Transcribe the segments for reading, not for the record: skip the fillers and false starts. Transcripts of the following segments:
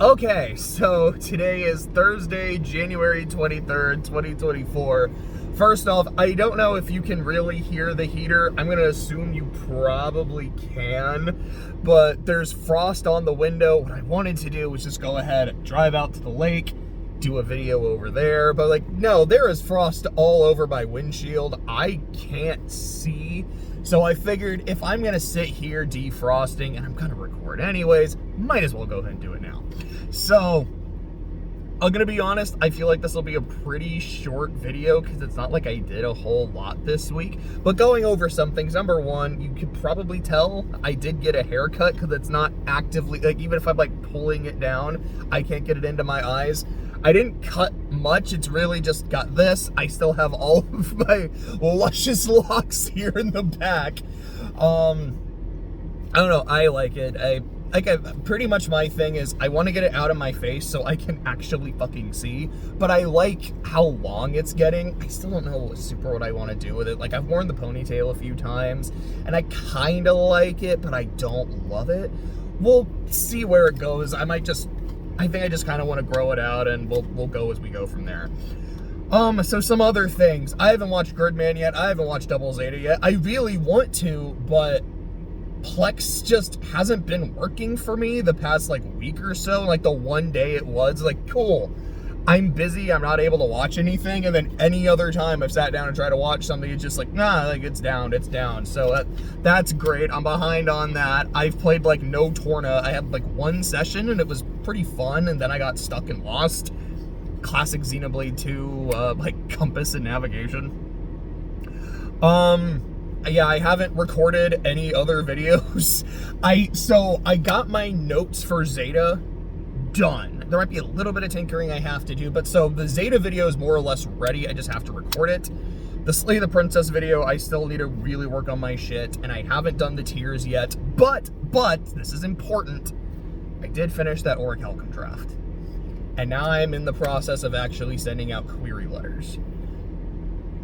Okay, so today is Thursday, January 23rd, 2024. First off, I don't know if you can really hear the heater. I'm going to assume you probably can, but there's frost on the window. What I wanted to do was just go ahead and drive out to the lake, do a video over there, but like, no, there is frost all over my windshield. I can't see. So I figured if I'm going to sit here defrosting and I'm going to record anyways, might as well go ahead and do it now. So I'm going to be honest, I feel like this will be a pretty short video because it's not like I did a whole lot this week. But going over some things, number one, you could probably tell I did get a haircut because it's not actively, like even if I'm like pulling it down, I can't get it into my eyes. I didn't cut much, it's really just got this. I still have all of my luscious locks here in the back. I don't know, I like it. Pretty much my thing is I want to get it out of my face so I can actually fucking see, but I like how long it's getting. I still don't know super what I want to do with it. Like, I've worn the ponytail a few times and I kind of like it, but I don't love it. We'll see where it goes. I think I just kind of want to grow it out and we'll go as we go from there. So some other things. I haven't watched Gridman yet. I haven't watched Double Zeta yet. I really want to, but Plex just hasn't been working for me the past like week or so. Like the one day it was like, cool, I'm busy, I'm not able to watch anything. And then any other time I've sat down and tried to watch something, it's just like, nah, like it's down. So that's great. I'm behind on that. I've played like no Torna. I had like one session and it was pretty fun. And then I got stuck and lost. Classic Xenoblade 2, like compass and navigation. Yeah, I haven't recorded any other videos. So I got my notes for Zeta done. There might be a little bit of tinkering I have to do, but so the Zeta video is more or less ready. I just have to record it. The Slay the Princess video, I still need to really work on my shit, and I haven't done the tiers yet, but, this is important, I did finish that Orichalcum draft. And now I'm in the process of actually sending out query letters.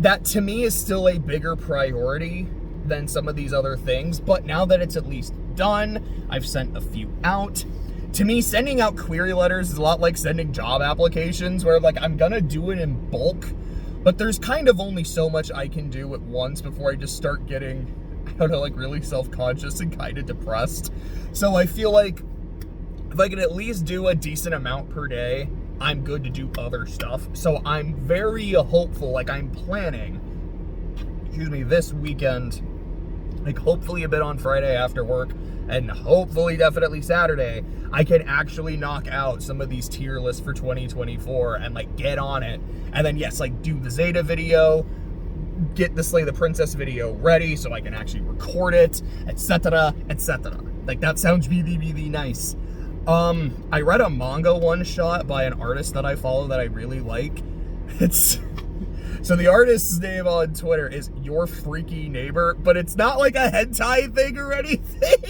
That, to me, is still a bigger priority than some of these other things, but now that it's at least done, I've sent a few out. To me, sending out query letters is a lot like sending job applications, where like I'm gonna do it in bulk, but there's kind of only so much I can do at once before I just start getting, I don't know, like really self-conscious and kind of depressed. So I feel like if I can at least do a decent amount per day, I'm good to do other stuff. So I'm very hopeful, like I'm planning, this weekend, like hopefully a bit on Friday after work, and hopefully definitely Saturday, I can actually knock out some of these tier lists for 2024 and like get on it. And then yes, like do the Zeta video, get the Slay the Princess video ready so I can actually record it, etc., etc. Like that sounds really, really nice. I read a manga one-shot by an artist that I follow that I really like. So the artist's name on Twitter is Your Freaky Neighbor, but it's not like a hentai thing or anything.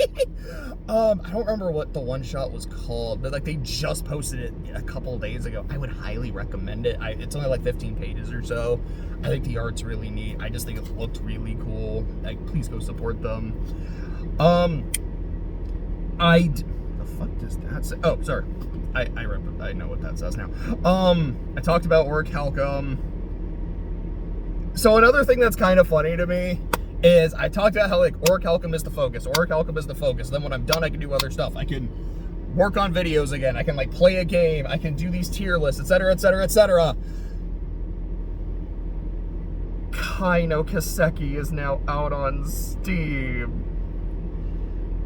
I don't remember what the one-shot was called, but like they just posted it a couple of days ago. I would highly recommend it. It's only like 15 pages or so. I think the art's really neat. I just think it looked really cool. Like, please go support them. The fuck does that say? Oh, sorry. I remember. I know what that says now. I talked about Orichalcum. So another thing that's kind of funny to me is I talked about how like Orichalcum is the focus. Orichalcum is the focus. Then when I'm done, I can do other stuff. I can work on videos again. I can like play a game. I can do these tier lists, etc., etc., etc. Kaino Kaseki is now out on Steam.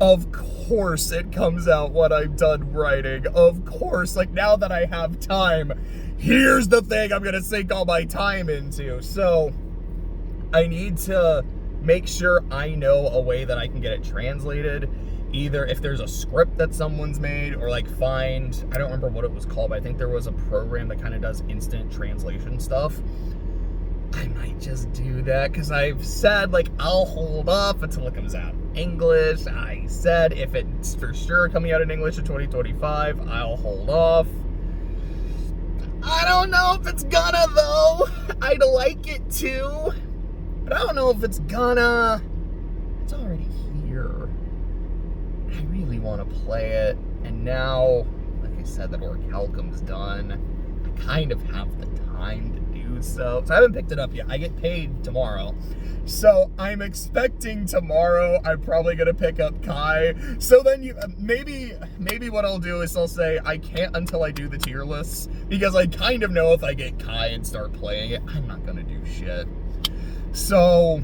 Of course it comes out when I'm done writing. Of course, like now that I have time, here's the thing I'm gonna sink all my time into. So I need to make sure I know a way that I can get it translated. Either if there's a script that someone's made, or like find, I don't remember what it was called, but I think there was a program that kind of does instant translation stuff. I might just do that because I've said like I'll hold off until it comes out in English. I said if it's for sure coming out in English in 2025, I'll hold off. I don't know if it's gonna though. I'd like it to, but I don't know if it's gonna. It's already here. I really want to play it, and now like I said, that Orichalcum's done. I kind of have the time to do so. So I haven't picked it up yet. I get paid tomorrow. So I'm expecting tomorrow I'm probably going to pick up Kai. So then maybe what I'll do is I'll say I can't until I do the tier lists, because I kind of know if I get Kai and start playing it, I'm not going to do shit. So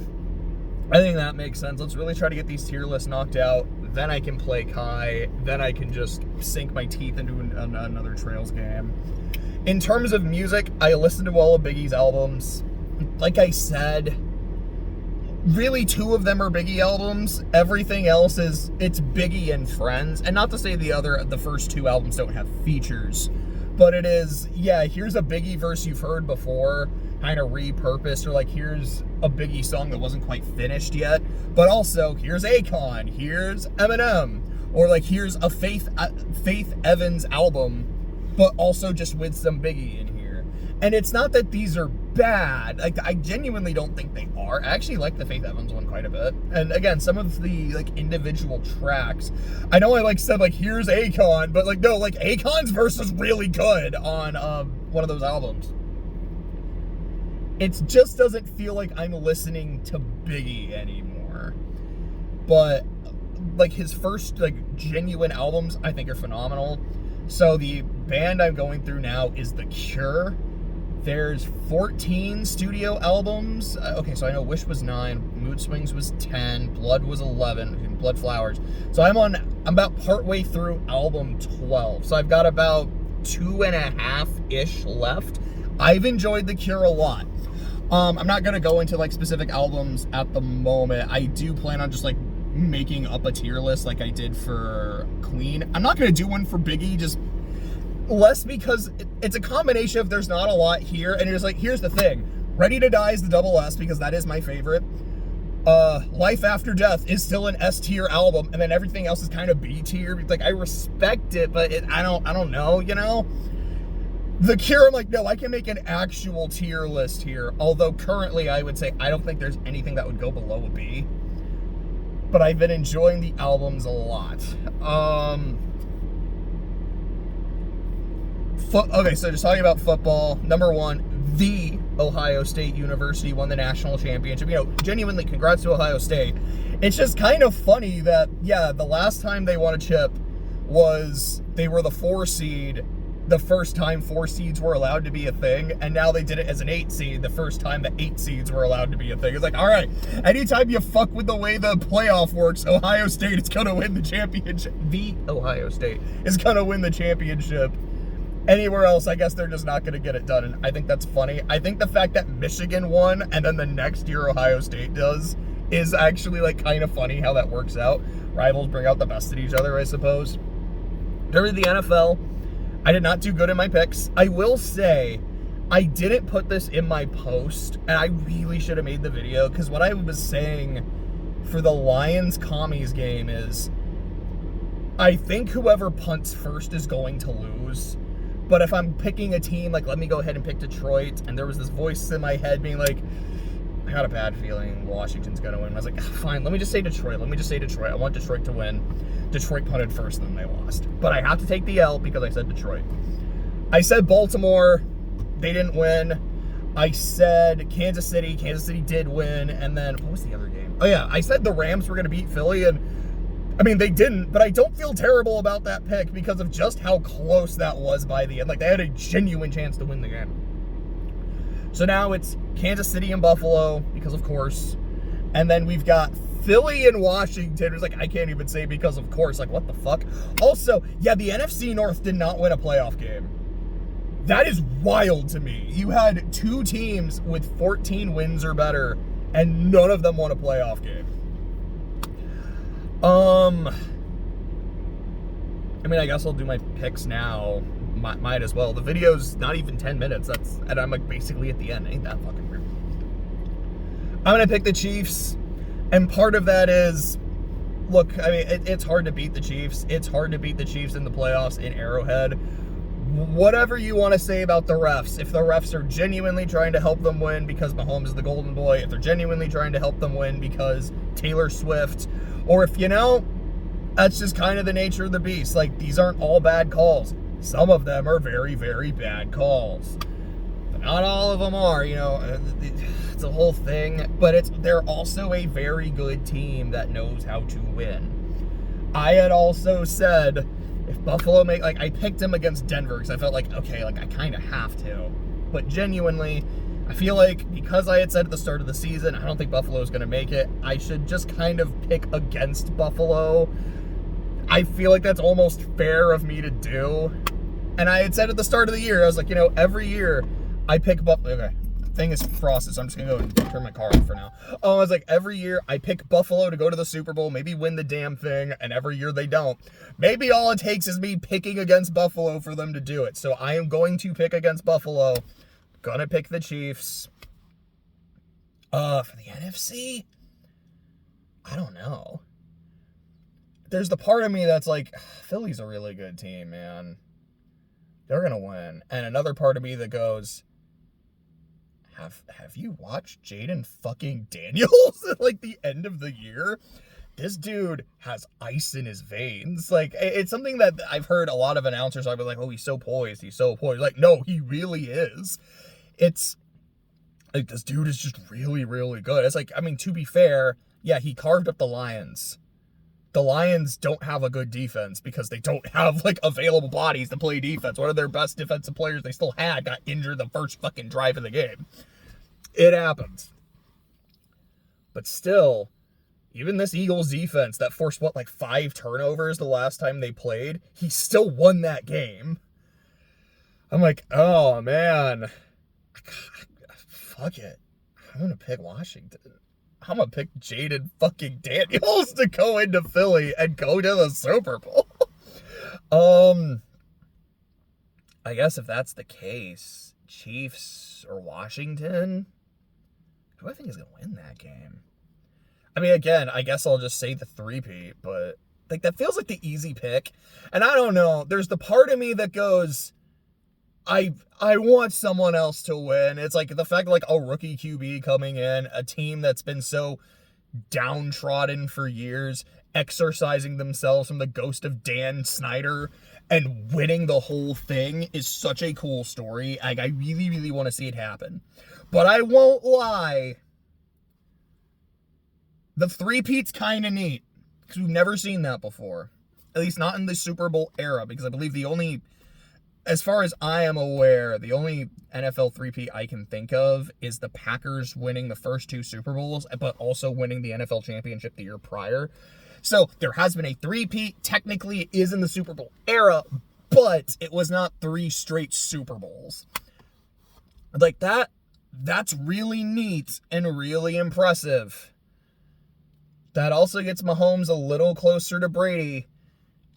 I think that makes sense. Let's really try to get these tier lists knocked out. Then I can play Kai. Then I can just sink my teeth into another Trails game. In terms of music, I listened to all of Biggie's albums. Like I said, really 2 of them are Biggie albums. Everything else it's Biggie and Friends. And not to say the first 2 albums don't have features, but it is, yeah, here's a Biggie verse you've heard before, kind of repurposed, or like here's a Biggie song that wasn't quite finished yet, but also here's Akon, here's Eminem, or like here's a Faith Evans album, but also just with some Biggie in here. And it's not that these are bad. Like, I genuinely don't think they are. I actually like the Faith Evans one quite a bit. And again, some of the like individual tracks, I know I like said like here's Akon, but like no, like Akon's verse is really good on one of those albums. It just doesn't feel like I'm listening to Biggie anymore. But like his first like genuine albums I think are phenomenal. So the band I'm going through now is The Cure. There's 14 studio albums. Okay, so I know Wish was 9, Mood Swings was 10, Blood was 11, Blood Flowers. So I'm about partway through album 12. So I've got about 2.5-ish left. I've enjoyed The Cure a lot. I'm not gonna go into like specific albums at the moment. I do plan on just like making up a tier list like I did for Queen. I'm not gonna do one for Biggie, just less because it's a combination of there's not a lot here, and it's like, here's the thing. Ready to Die is the double S because that is my favorite. Life After Death is still an S tier album, and then everything else is kind of B tier. Like, I respect it, but I don't know, you know? The Cure, I'm like, no, I can make an actual tier list here. Although currently I would say I don't think there's anything that would go below a B. But I've been enjoying the albums a lot. Okay, so just talking about football. Number 1, the Ohio State University won the national championship. You know, genuinely, congrats to Ohio State. It's just kind of funny that, yeah, the last time they won a chip was they were the 4 seed, the first time 4 seeds were allowed to be a thing, and now they did it as an 8 seed, the first time the 8 seeds were allowed to be a thing. It's like, all right, anytime you fuck with the way the playoff works, Ohio State is going to win the championship. The Ohio State is going to win the championship. Anywhere else, I guess they're just not going to get it done, and I think that's funny. I think the fact that Michigan won, and then the next year Ohio State does, is actually, like, kind of funny how that works out. Rivals bring out the best in each other, I suppose. During the NFL, I did not do good in my picks. I will say, I didn't put this in my post, and I really should have made the video, because what I was saying for the Lions-Commies game is, I think whoever punts first is going to lose. But if I'm picking a team, like, let me go ahead and pick Detroit, and there was this voice in my head being like, I got a bad feeling Washington's going to win. I was like, fine, let me just say Detroit. I want Detroit to win. Detroit punted first, and then they lost. But I have to take the L because I said Detroit. I said Baltimore. They didn't win. I said Kansas City. Kansas City did win. And then, what was the other game? Oh, yeah, I said the Rams were going to beat Philly, and I mean, they didn't, but I don't feel terrible about that pick because of just how close that was by the end. Like, they had a genuine chance to win the game. So now it's Kansas City and Buffalo, because of course. And then we've got Philly and Washington. It's like, I can't even say because of course. Like, what the fuck? Also, yeah, the NFC North did not win a playoff game. That is wild to me. You had 2 teams with 14 wins or better, and none of them won a playoff game. I mean, I guess I'll do my picks now. Might as well. The video's not even 10 minutes. And I'm like basically at the end. Ain't that fucking weird? I'm gonna pick the Chiefs, and part of that is, look, I mean, it's hard to beat the Chiefs. It's hard to beat the Chiefs in the playoffs in Arrowhead. Whatever you want to say about the refs, if the refs are genuinely trying to help them win because Mahomes is the golden boy, if they're genuinely trying to help them win because Taylor Swift, or if, you know, that's just kind of the nature of the beast. Like, these aren't all bad calls. Some of them are very, very bad calls. But not all of them are, you know. It's a whole thing. But they're also a very good team that knows how to win. I had also said, if Buffalo I picked them against Denver because I felt like, okay, I kind of have to. But genuinely, I feel like because I had said at the start of the season, I don't think Buffalo's going to make it, I should just kind of pick against Buffalo. I feel like that's almost fair of me to do. And I had said at the start of the year, I was like, every year I pick Buffalo. Okay, the thing is frosted, so I'm just going to go and turn my car on for now. I was like, every year I pick Buffalo to go to the Super Bowl, maybe win the damn thing, and every year they don't. Maybe all it takes is me picking against Buffalo for them to do it. So I am going to pick against Buffalo. Gonna pick the Chiefs. For the NFC? I don't know. There's the part of me that's like, Philly's a really good team, man. They're gonna win. And another part of me that goes, have you watched Jaden fucking Daniels at the end of the year? This dude has ice in his veins. It's something that I've heard a lot of announcers are like, oh, he's so poised. No, he really is. It's this dude is just really, really good. It's to be fair, yeah, he carved up the Lions. The Lions don't have a good defense because they don't have available bodies to play defense. One of their best defensive players they still had got injured the first fucking drive of the game. It happens. But still, even this Eagles defense that forced 5 turnovers the last time they played, he still won that game. I'm like, oh man. Fuck it. I'm going to pick Washington. I'm going to pick Jaden fucking Daniels to go into Philly and go to the Super Bowl. I guess if that's the case, Chiefs or Washington, who do I think is going to win that game? Again, I guess I'll just say the 3-peat, but that feels like the easy pick. And I don't know. There's the part of me that goes, I want someone else to win. It's the fact a rookie QB coming in, a team that's been so downtrodden for years, exorcising themselves from the ghost of Dan Snyder and winning the whole thing is such a cool story. I really, really want to see it happen. But I won't lie. The 3-peat's kind of neat because we've never seen that before. At least not in the Super Bowl era, because I believe as far as I am aware, the only NFL 3-peat I can think of is the Packers winning the first 2 Super Bowls, but also winning the NFL championship the year prior. So there has been a 3-peat. Technically, it is in the Super Bowl era, but it was not 3 straight Super Bowls. That's really neat and really impressive. That also gets Mahomes a little closer to Brady,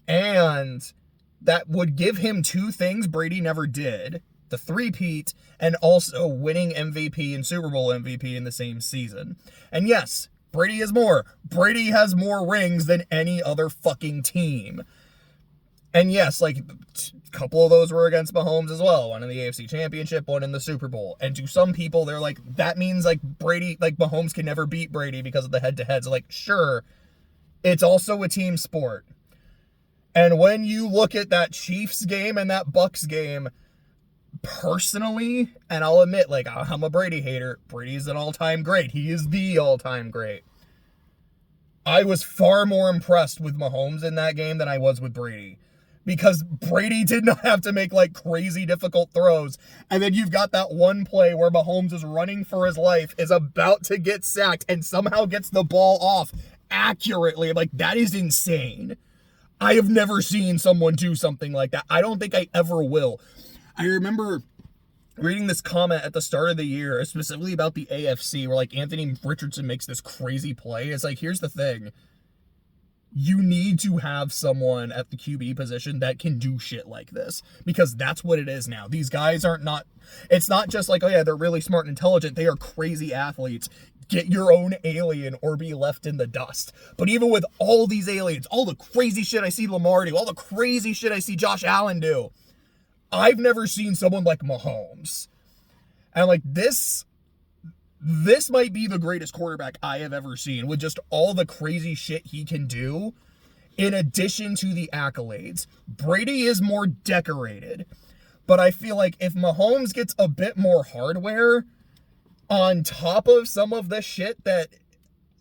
and that would give him 2 things Brady never did, the 3-peat, and also winning MVP and Super Bowl MVP in the same season. And yes, Brady has more. Brady has more rings than any other fucking team. And yes, a couple of those were against Mahomes as well. One in the AFC Championship, one in the Super Bowl. And to some people, they're that means Brady, Mahomes can never beat Brady because of the head-to-heads. Sure, it's also a team sport. And when you look at that Chiefs game and that Bucks game, personally, and I'll admit, I'm a Brady hater. Brady's an all-time great. He is the all-time great. I was far more impressed with Mahomes in that game than I was with Brady. Because Brady did not have to make crazy difficult throws. And then you've got that one play where Mahomes is running for his life, is about to get sacked, and somehow gets the ball off accurately. That is insane. I have never seen someone do something like that. I don't think I ever will. I remember reading this comment at the start of the year, specifically about the AFC, where Anthony Richardson makes this crazy play. It's here's the thing. You need to have someone at the QB position that can do shit like this, because that's what it is now. These guys it's not just oh yeah, they're really smart and intelligent. They are crazy athletes. Get your own alien or be left in the dust. But even with all these aliens, all the crazy shit I see Lamar do, all the crazy shit I see Josh Allen do, I've never seen someone like Mahomes. And this might be the greatest quarterback I have ever seen, with just all the crazy shit he can do. in addition to the accolades. Brady is more decorated. But I feel like if Mahomes gets a bit more hardware on top of some of the shit that,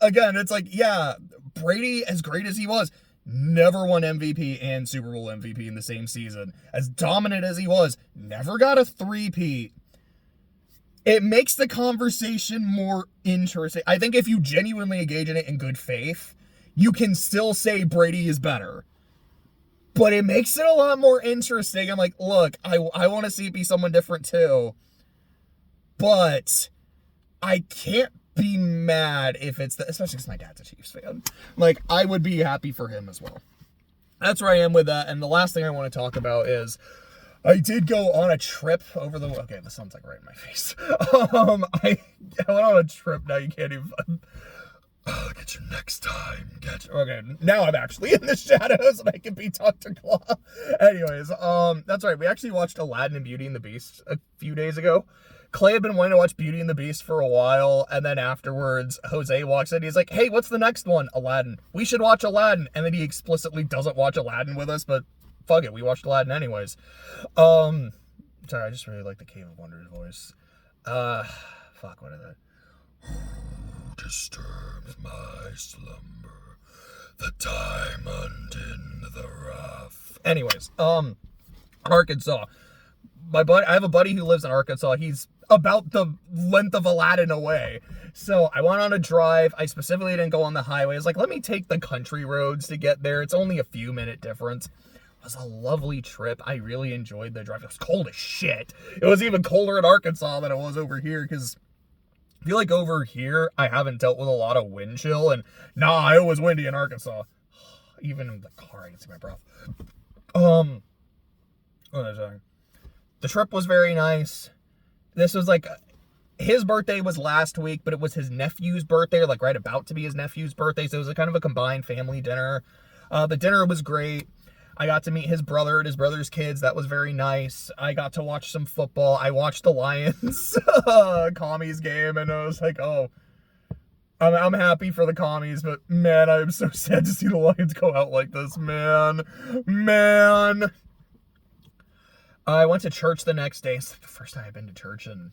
again, it's like, yeah, Brady, as great as he was, never won MVP and Super Bowl MVP in the same season. As dominant as he was, never got a three-peat. It makes the conversation more interesting. I think if you genuinely engage in it in good faith, you can still say Brady is better. But it makes it a lot more interesting. I'm like, look, I want to see it be someone different too. But I can't be mad if it's especially because my dad's a Chiefs fan. Like, I would be happy for him as well. That's where I am with that. And the last thing I want to talk about is I did go on a trip over the... Okay, the sun's like right in my face. I went on a trip. Now you can't even... get you next time. Get you. Okay, now I'm actually in the shadows and I can be Dr. Claw. Anyways, that's right. We actually watched Aladdin and Beauty and the Beast a few days ago. Clay had been wanting to watch Beauty and the Beast for a while, and then afterwards, Jose walks in. He's like, hey, what's the next one? Aladdin. We should watch Aladdin. And then he explicitly doesn't watch Aladdin with us, but fuck it. We watched Aladdin anyways. Sorry, I just really like the Cave of Wonders voice. Fuck, what is that? Disturbs my slumber, the diamond in the rough. Anyways, Arkansas. I have a buddy who lives in Arkansas. He's about the length of Aladdin away. So I went on a drive. I specifically didn't go on the highway. I was like, let me take the country roads to get there. It's only a few minute difference. It was a lovely trip. I really enjoyed the drive. It was cold as shit. It was even colder in Arkansas than it was over here because I feel like over here, I haven't dealt with a lot of wind chill, and it was windy in Arkansas. Even in the car, I can see my breath. What was I saying? The trip was very nice. This was like, his birthday was last week, but it was his nephew's birthday, like right about to be his nephew's birthday, so it was a kind of a combined family dinner. The dinner was great. I got to meet his brother and his brother's kids. That was very nice. I got to watch some football. I watched the Lions Commies game, and I was like, oh, I'm happy for the Commies, but man, I'm so sad to see the Lions go out like this, man. I went to church the next day. It's like the first time I've been to church in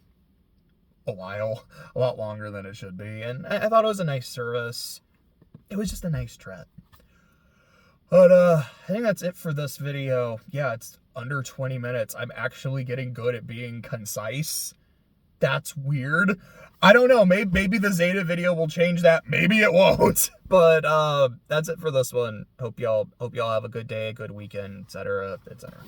a while, a lot longer than it should be, and I thought it was a nice service. It was just a nice trip. But, I think that's it for this video. Yeah, it's under 20 minutes. I'm actually getting good at being concise. That's weird. I don't know. Maybe the Zeta video will change that. Maybe it won't. But, that's it for this one. Hope y'all have a good day, a good weekend, etc., etc.